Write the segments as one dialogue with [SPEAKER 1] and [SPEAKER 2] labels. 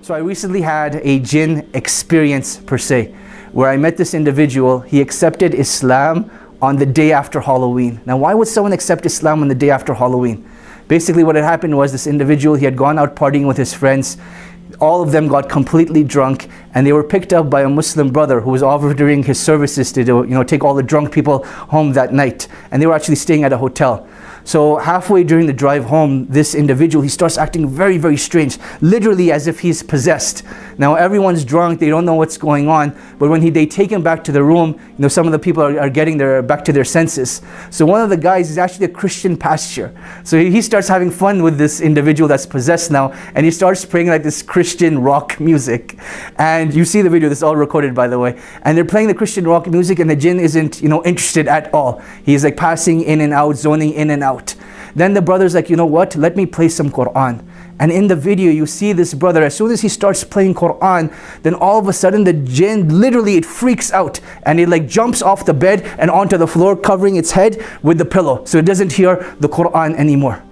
[SPEAKER 1] So I recently had a jinn experience per se, where I met this individual. He accepted Islam on the day after Halloween. Now why would someone accept Islam on the day after Halloween? Basically what had happened was this individual, he had gone out partying with his friends. All of them got completely drunk, and they were picked up by a Muslim brother who was offering his services to take all the drunk people home that night. And they were actually staying at a hotel. So halfway during the drive home, this individual, he starts acting very, very strange, literally as if he's possessed. Now everyone's drunk, they don't know what's going on, but when they take him back to the room, some of the people are getting back to their senses. So one of the guys is actually a Christian pastor. So he starts having fun with this individual that's possessed now, and he starts playing like this Christian rock music. And you see the video, this is all recorded by the way. And they're playing the Christian rock music, and the jinn isn't interested at all. He's like passing in and out, zoning in and out. Then the brother's like, you know what, let me play some Quran. And in the video you see this brother, as soon as he starts playing Quran, then all of a sudden the jinn, literally it freaks out, and it like jumps off the bed and onto the floor, covering its head with the pillow, so it doesn't hear the Quran anymore.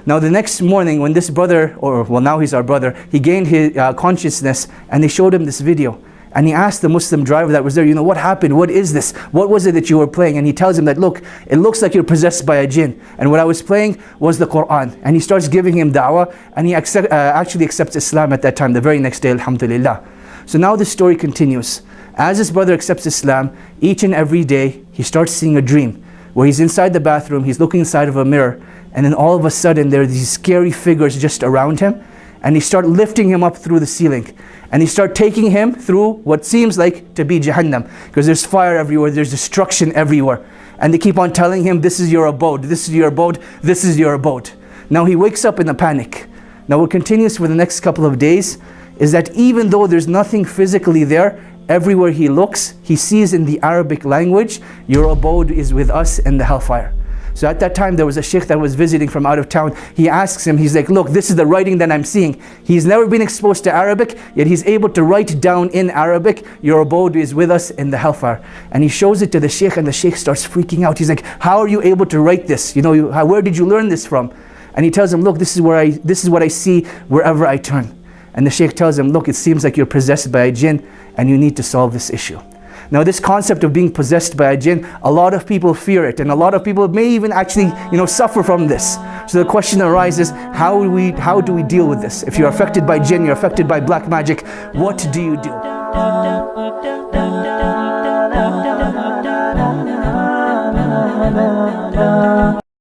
[SPEAKER 1] Now the next morning when this brother, now he's our brother, he gained his consciousness, and they showed him this video. And he asked the Muslim driver that was there, what happened? What is this? What was it that you were playing? And he tells him that, look, it looks like you're possessed by a jinn. And what I was playing was the Quran. And he starts giving him da'wah, and he actually accepts Islam at that time, the very next day, alhamdulillah. So now the story continues. As his brother accepts Islam, each and every day, he starts seeing a dream where he's inside the bathroom, he's looking inside of a mirror, and then all of a sudden there are these scary figures just around him, and he start lifting him up through the ceiling. And he start taking him through what seems like to be Jahannam, because there's fire everywhere, there's destruction everywhere. And they keep on telling him, this is your abode, this is your abode, this is your abode. Now he wakes up in a panic. Now what continues for the next couple of days is that even though there's nothing physically there, everywhere he looks, he sees in the Arabic language, your abode is with us in the hellfire. So at that time there was a sheikh that was visiting from out of town. He asks him, he's like, look, this is the writing that I'm seeing. He's never been exposed to Arabic, yet he's able to write down in Arabic, your abode is with us in the hellfire. And he shows it to the sheikh, and the sheikh starts freaking out. He's like, how are you able to write this? Where did you learn this from? And he tells him, look, this is what I see wherever I turn. And the sheikh tells him, look, it seems like you're possessed by a jinn, and you need to solve this issue. Now this concept of being possessed by a jinn, a lot of people fear it, and a lot of people may even actually suffer from this. So the question arises, how do we deal with this? If you're affected by jinn, you're affected by black magic, what do you do?